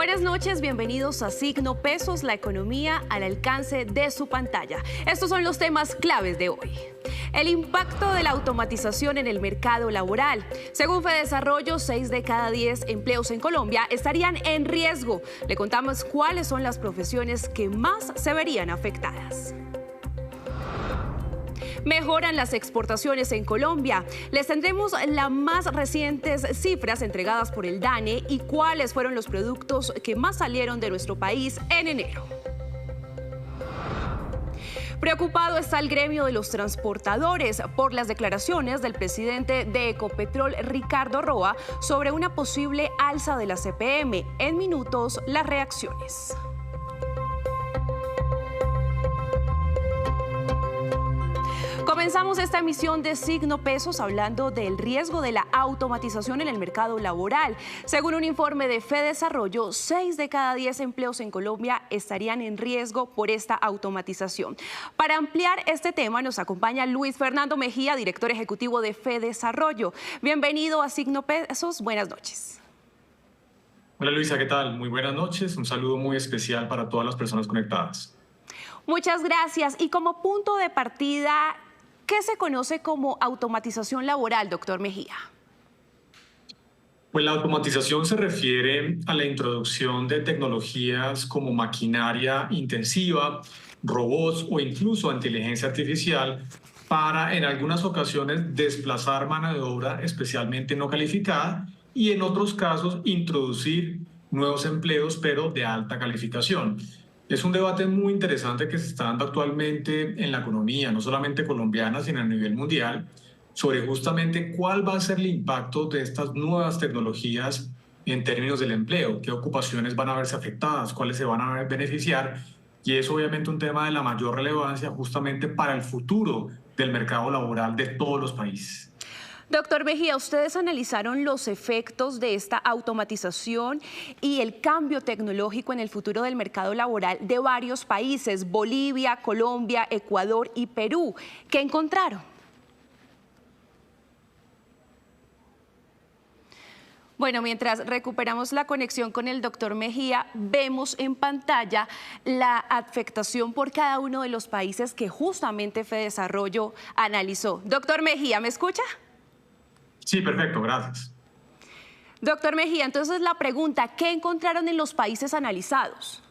Buenas noches, bienvenidos a Signo Pesos, la economía al alcance de su pantalla. Estos son los temas claves de hoy. El impacto de la automatización en el mercado laboral. Según Fedesarrollo, 6 de cada 10 empleos en Colombia estarían en riesgo. Le contamos cuáles son las profesiones que más se verían afectadas. Mejoran las exportaciones en Colombia. Les tendremos las más recientes cifras entregadas por el DANE y cuáles fueron los productos que más salieron de nuestro país en enero. Preocupado está el gremio de los transportadores por las declaraciones del presidente de Ecopetrol, Ricardo Roa, sobre una posible alza de la CPM. En minutos, las reacciones. Comenzamos esta emisión de Signo Pesos hablando del riesgo de la automatización en el mercado laboral. Según un informe de Fedesarrollo, 6 de cada 10 empleos en Colombia estarían en riesgo por esta automatización. Para ampliar este tema nos acompaña Luis Fernando Mejía, director ejecutivo de Fedesarrollo. Bienvenido a Signo Pesos, buenas noches. Hola Luisa, ¿qué tal? Muy buenas noches, un saludo muy especial para todas las personas conectadas. Muchas gracias. Y como punto de partida, ¿qué se conoce como automatización laboral, doctor Mejía? Pues la automatización se refiere a la introducción de tecnologías como maquinaria intensiva, robots o incluso inteligencia artificial para en algunas ocasiones desplazar mano de obra especialmente no calificada y en otros casos introducir nuevos empleos pero de alta calificación. Es un debate muy interesante que se está dando actualmente en la economía, no solamente colombiana, sino a nivel mundial, sobre justamente cuál va a ser el impacto de estas nuevas tecnologías en términos del empleo, qué ocupaciones van a verse afectadas, cuáles se van a beneficiar, y es obviamente un tema de la mayor relevancia justamente para el futuro del mercado laboral de todos los países. Doctor Mejía, ustedes analizaron los efectos de esta automatización y el cambio tecnológico en el futuro del mercado laboral de varios países, Bolivia, Colombia, Ecuador y Perú. ¿Qué encontraron? Bueno, mientras recuperamos la conexión con el doctor Mejía, vemos en pantalla la afectación por cada uno de los países que justamente Fedesarrollo analizó. Doctor Mejía, ¿me escucha? Sí, perfecto, gracias. Doctor Mejía, entonces la pregunta, ¿qué encontraron en los países analizados?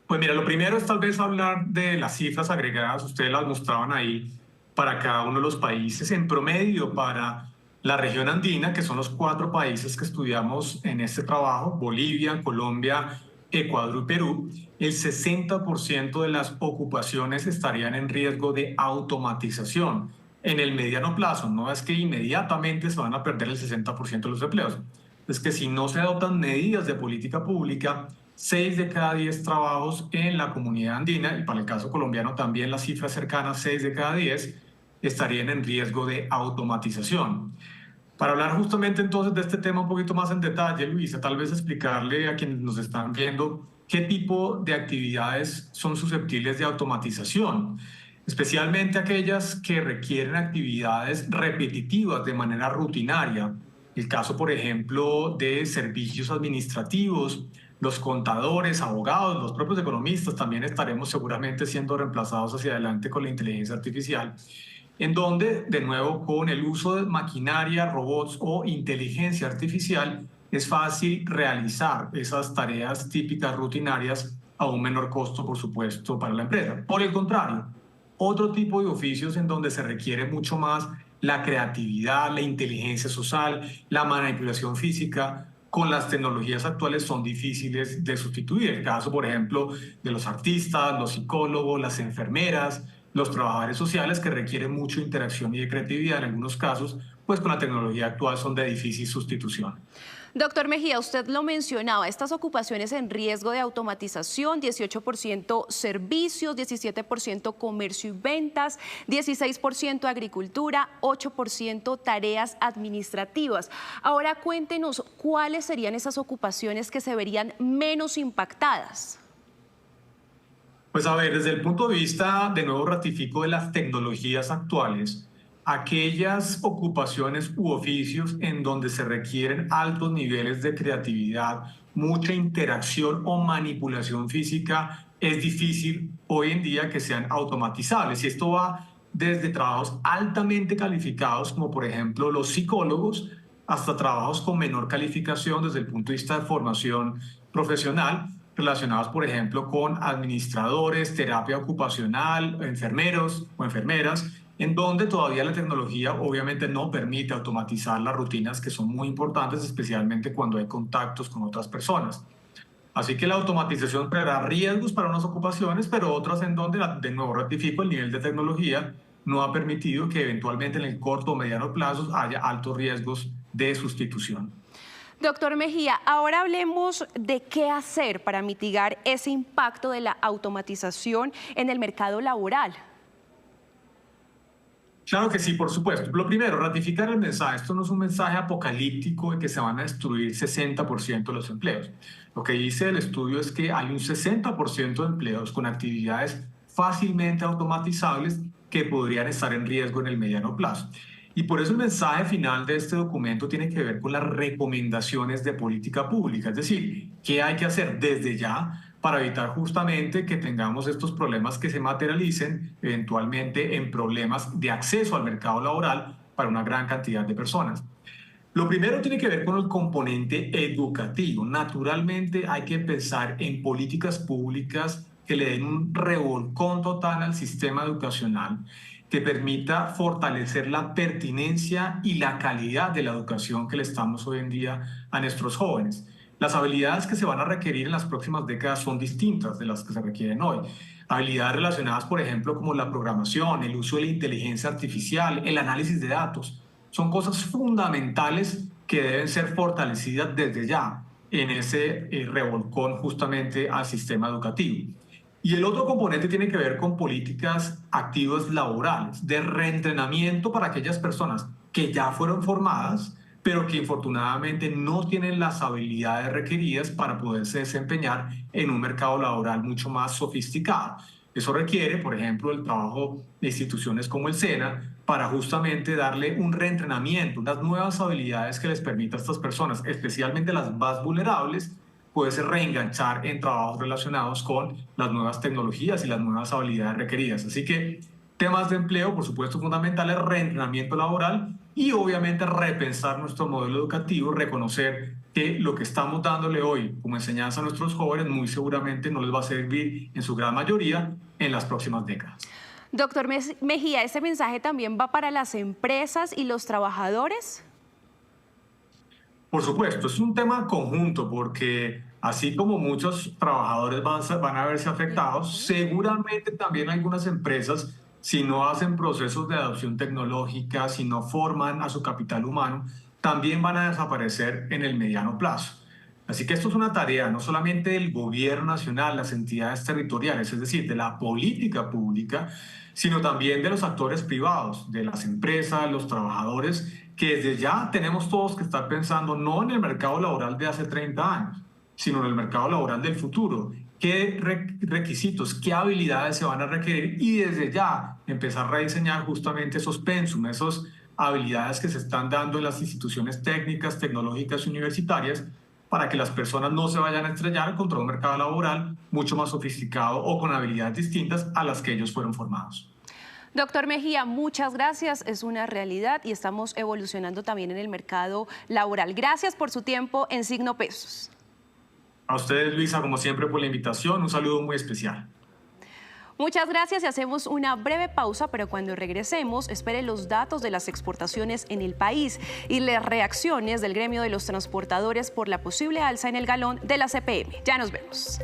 Pues mira, lo primero es tal vez hablar de las cifras agregadas, ustedes las mostraban ahí para cada uno de los países. En promedio para la región andina, que son los 4 países que estudiamos en este trabajo, Bolivia, Colombia, Ecuador y Perú, el 60% de las ocupaciones estarían en riesgo de automatización. En el mediano plazo, no es que inmediatamente se van a perder el 60% de los empleos, es que si no se adoptan medidas de política pública, 6 de cada 10 trabajos en la comunidad andina, y para el caso colombiano también las cifras cercanas, 6 de cada 10, estarían en riesgo de automatización. Para hablar justamente entonces de este tema un poquito más en detalle, Luisa, tal vez explicarle a quienes nos están viendo qué tipo de actividades son susceptibles de automatización, especialmente aquellas que requieren actividades repetitivas de manera rutinaria. El caso, por ejemplo, de servicios administrativos, los contadores, abogados, los propios economistas, también estaremos seguramente siendo reemplazados hacia adelante con la inteligencia artificial, en donde, de nuevo, con el uso de maquinaria, robots o inteligencia artificial, es fácil realizar esas tareas típicas rutinarias a un menor costo, por supuesto, para la empresa. Por el contrario, otro tipo de oficios en donde se requiere mucho más la creatividad, la inteligencia social, la manipulación física, con las tecnologías actuales son difíciles de sustituir. El caso, por ejemplo, de los artistas, los psicólogos, las enfermeras, los trabajadores sociales, que requieren mucha interacción y de creatividad en algunos casos, pues con la tecnología actual son de difícil sustitución. Doctor Mejía, usted lo mencionaba, estas ocupaciones en riesgo de automatización, 18% servicios, 17% comercio y ventas, 16% agricultura, 8% tareas administrativas. Ahora cuéntenos, ¿cuáles serían esas ocupaciones que se verían menos impactadas? Pues a ver, desde el punto de vista, de nuevo ratifico, de las tecnologías actuales, aquellas ocupaciones u oficios en donde se requieren altos niveles de creatividad, mucha interacción o manipulación física, es difícil hoy en día que sean automatizables. Y esto va desde trabajos altamente calificados, como por ejemplo los psicólogos, hasta trabajos con menor calificación desde el punto de vista de formación profesional, relacionados, por ejemplo, con administradores, terapia ocupacional, enfermeros o enfermeras, en donde todavía la tecnología obviamente no permite automatizar las rutinas que son muy importantes, especialmente cuando hay contactos con otras personas. Así que la automatización traerá riesgos para unas ocupaciones, pero otras en donde, de nuevo ratifico, el nivel de tecnología no ha permitido que eventualmente en el corto o mediano plazo haya altos riesgos de sustitución. Doctor Mejía, ahora hablemos de qué hacer para mitigar ese impacto de la automatización en el mercado laboral. Claro que sí, por supuesto. Lo primero, ratificar el mensaje. Esto no es un mensaje apocalíptico de que se van a destruir 60% de los empleos. Lo que dice el estudio es que hay un 60% de empleos con actividades fácilmente automatizables que podrían estar en riesgo en el mediano plazo. Y por eso el mensaje final de este documento tiene que ver con las recomendaciones de política pública, es decir, qué hay que hacer desde ya para evitar justamente que tengamos estos problemas que se materialicen eventualmente en problemas de acceso al mercado laboral para una gran cantidad de personas. Lo primero tiene que ver con el componente educativo. Naturalmente hay que pensar en políticas públicas que le den un revolcón total al sistema educacional, que permita fortalecer la pertinencia y la calidad de la educación que le estamos hoy en día a nuestros jóvenes. Las habilidades que se van a requerir en las próximas décadas son distintas de las que se requieren hoy. Habilidades relacionadas, por ejemplo, como la programación, el uso de la inteligencia artificial, el análisis de datos. Son cosas fundamentales que deben ser fortalecidas desde ya en ese revolcón justamente al sistema educativo. Y el otro componente tiene que ver con políticas activas laborales, de reentrenamiento para aquellas personas que ya fueron formadas, pero que infortunadamente no tienen las habilidades requeridas para poderse desempeñar en un mercado laboral mucho más sofisticado. Eso requiere, por ejemplo, el trabajo de instituciones como el SENA para justamente darle un reentrenamiento, unas nuevas habilidades que les permita a estas personas, especialmente las más vulnerables, poderse reenganchar en trabajos relacionados con las nuevas tecnologías y las nuevas habilidades requeridas. Así que temas de empleo, por supuesto, fundamentales, reentrenamiento laboral y obviamente repensar nuestro modelo educativo, reconocer que lo que estamos dándole hoy como enseñanza a nuestros jóvenes muy seguramente no les va a servir en su gran mayoría en las próximas décadas. Doctor Mejía, ¿este mensaje también va para las empresas y los trabajadores? Por supuesto, es un tema conjunto porque así como muchos trabajadores van a verse afectados, seguramente también algunas empresas, si no hacen procesos de adopción tecnológica, si no forman a su capital humano, también van a desaparecer en el mediano plazo. Así que esto es una tarea no solamente del gobierno nacional, las entidades territoriales, es decir, de la política pública, sino también de los actores privados, de las empresas, los trabajadores, que desde ya tenemos todos que estar pensando no en el mercado laboral de hace 30 años, sino en el mercado laboral del futuro. ¿Qué requisitos, qué habilidades se van a requerir? Y desde ya empezar a rediseñar justamente esos pensum, esas habilidades que se están dando en las instituciones técnicas, tecnológicas y universitarias, para que las personas no se vayan a estrellar contra un mercado laboral mucho más sofisticado o con habilidades distintas a las que ellos fueron formados. Doctor Mejía, muchas gracias. Es una realidad y estamos evolucionando también en el mercado laboral. Gracias por su tiempo en Signo Pesos. A ustedes, Luisa, como siempre, por la invitación. Un saludo muy especial. Muchas gracias y hacemos una breve pausa, pero cuando regresemos, espere los datos de las exportaciones en el país y las reacciones del gremio de los transportadores por la posible alza en el galón de la CPM. Ya nos vemos.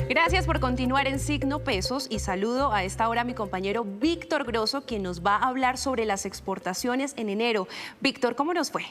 Gracias por continuar en Signo Pesos y saludo a esta hora a mi compañero Víctor Grosso, quien nos va a hablar sobre las exportaciones en enero. Víctor, ¿cómo nos fue?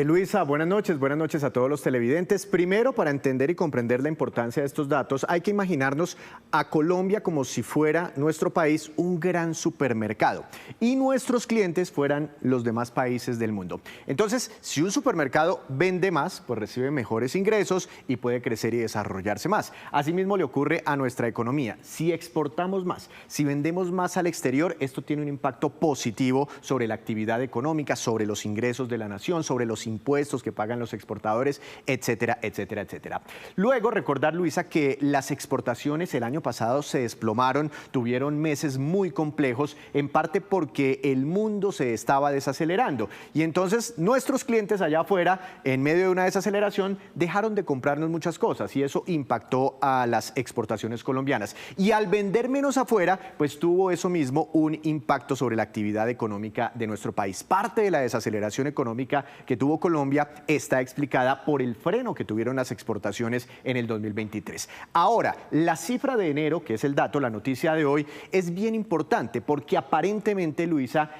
Luisa, buenas noches a todos los televidentes. Primero, para entender y comprender la importancia de estos datos, hay que imaginarnos a Colombia como si fuera nuestro país un gran supermercado y nuestros clientes fueran los demás países del mundo. Entonces, si un supermercado vende más, pues recibe mejores ingresos y puede crecer y desarrollarse más. Asimismo, le ocurre ocurre a nuestra economía. Si exportamos más, si vendemos más al exterior, esto tiene un impacto positivo sobre la actividad económica, sobre los ingresos de la nación, sobre los impuestos que pagan los exportadores, etcétera, etcétera, etcétera. Luego, recordar, Luisa, que las exportaciones el año pasado se desplomaron, tuvieron meses muy complejos, en parte porque el mundo se estaba desacelerando. Y entonces nuestros clientes allá afuera, en medio de una desaceleración, dejaron de comprarnos muchas cosas y eso impactó a las exportaciones colombianas. Y al vender menos afuera, pues tuvo eso mismo un impacto sobre la actividad económica de nuestro país. Parte de la desaceleración económica que tuvo Colombia está explicada por el freno que tuvieron las exportaciones en el 2023. Ahora, la cifra de enero, que es el dato, la noticia de hoy, es bien importante porque aparentemente, Luisa,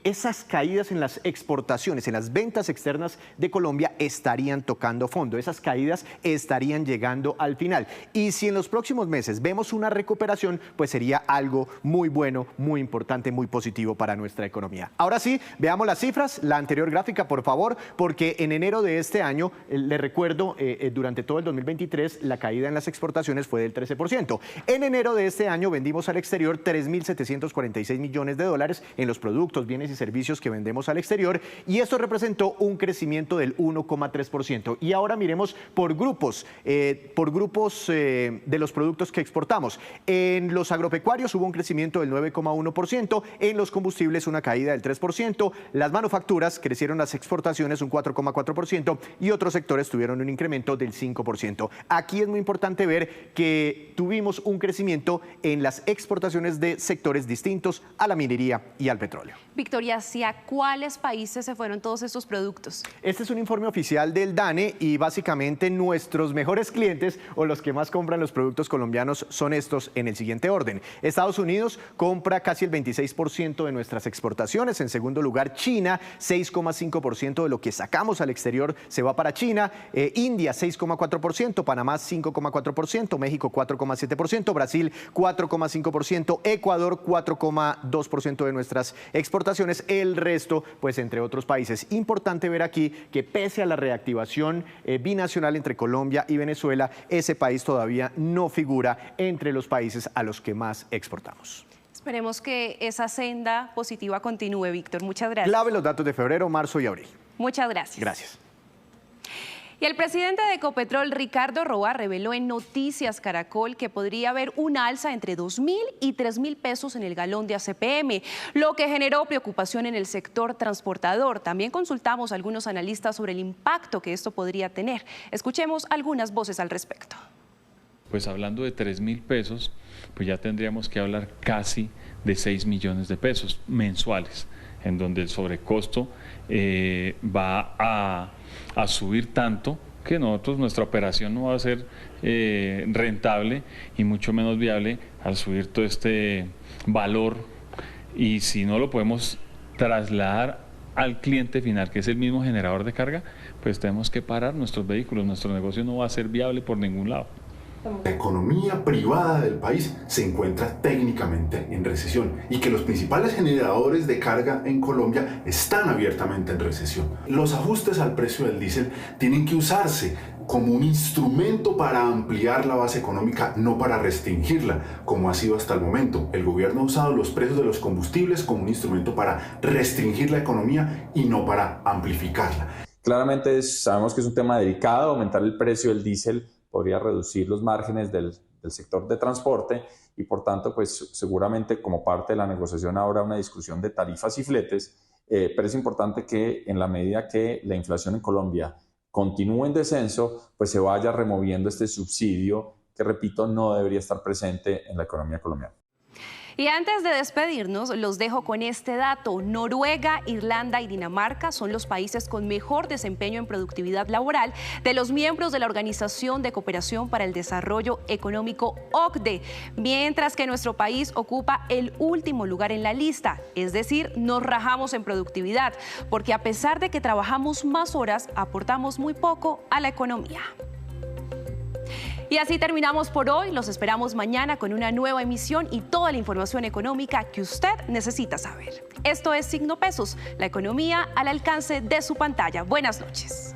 esas caídas en las exportaciones, en las ventas externas de Colombia estarían tocando fondo, esas caídas estarían llegando al final. Y si en los próximos meses vemos una recuperación, pues sería algo muy bueno, muy importante, muy positivo para nuestra economía. Ahora sí, veamos las cifras, la anterior gráfica, por favor, porque en enero de este año, le recuerdo, durante todo el 2023, la caída en las exportaciones fue del 13%. En enero de este año vendimos al exterior 3.746 millones de dólares en los productos, bienes y servicios que vendemos al exterior, y esto representó un crecimiento del 1,3%. Y ahora miremos por grupos de los productos que exportamos. En los agropecuarios hubo un crecimiento del 9,1%, en los combustibles una caída del 3%, las manufacturas crecieron las exportaciones un 4,4% y otros sectores tuvieron un incremento del 5%. Aquí es muy importante ver que tuvimos un crecimiento en las exportaciones de sectores distintos a la minería y al petróleo. Victoria, ¿hacia cuáles países se fueron todos estos productos? Este es un informe oficial del DANE y básicamente nuestros mejores clientes o los que más compran los productos colombianos son estos en el siguiente orden. Estados Unidos compra casi el 26% de nuestras exportaciones. En segundo lugar, China, 6,5% de lo que sacamos al exterior se va para China. India, 6,4%, Panamá, 5,4%, México, 4,7%, Brasil, 4,5%, Ecuador, 4,2% de nuestras exportaciones, el resto, pues entre otros países. Importante ver aquí que pese a la reactivación binacional entre Colombia y Venezuela, ese país todavía no figura entre los países a los que más exportamos. Esperemos que esa senda positiva continúe, Víctor. Muchas gracias. Clave los datos de febrero, marzo y abril. Muchas gracias. Gracias. Y el presidente de Ecopetrol, Ricardo Roa, reveló en Noticias Caracol que podría haber una alza entre 2.000 y 3.000 pesos en el galón de ACPM, lo que generó preocupación en el sector transportador. También consultamos a algunos analistas sobre el impacto que esto podría tener. Escuchemos algunas voces al respecto. Pues hablando de 3.000 pesos, pues ya tendríamos que hablar casi de 6 millones de pesos mensuales, en donde el sobrecosto va a subir tanto que nuestra operación no va a ser rentable y mucho menos viable al subir todo este valor, y si no lo podemos trasladar al cliente final, que es el mismo generador de carga, pues tenemos que parar nuestros vehículos, nuestro negocio no va a ser viable por ningún lado. La economía privada del país se encuentra técnicamente en recesión y que los principales generadores de carga en Colombia están abiertamente en recesión. Los ajustes al precio del diésel tienen que usarse como un instrumento para ampliar la base económica, no para restringirla, como ha sido hasta el momento. El gobierno ha usado los precios de los combustibles como un instrumento para restringir la economía y no para amplificarla. Claramente sabemos que es un tema delicado. Aumentar el precio del diésel podría reducir los márgenes del sector de transporte y por tanto pues seguramente como parte de la negociación habrá una discusión de tarifas y fletes, pero es importante que en la medida que la inflación en Colombia continúe en descenso, pues se vaya removiendo este subsidio que, repito, no debería estar presente en la economía colombiana. Y antes de despedirnos, los dejo con este dato. Noruega, Irlanda y Dinamarca son los países con mejor desempeño en productividad laboral de los miembros de la Organización de Cooperación para el Desarrollo Económico OCDE, mientras que nuestro país ocupa el último lugar en la lista. Es decir, nos rajamos en productividad, porque a pesar de que trabajamos más horas, aportamos muy poco a la economía. Y así terminamos por hoy. Los esperamos mañana con una nueva emisión y toda la información económica que usted necesita saber. Esto es Signo Pesos, la economía al alcance de su pantalla. Buenas noches.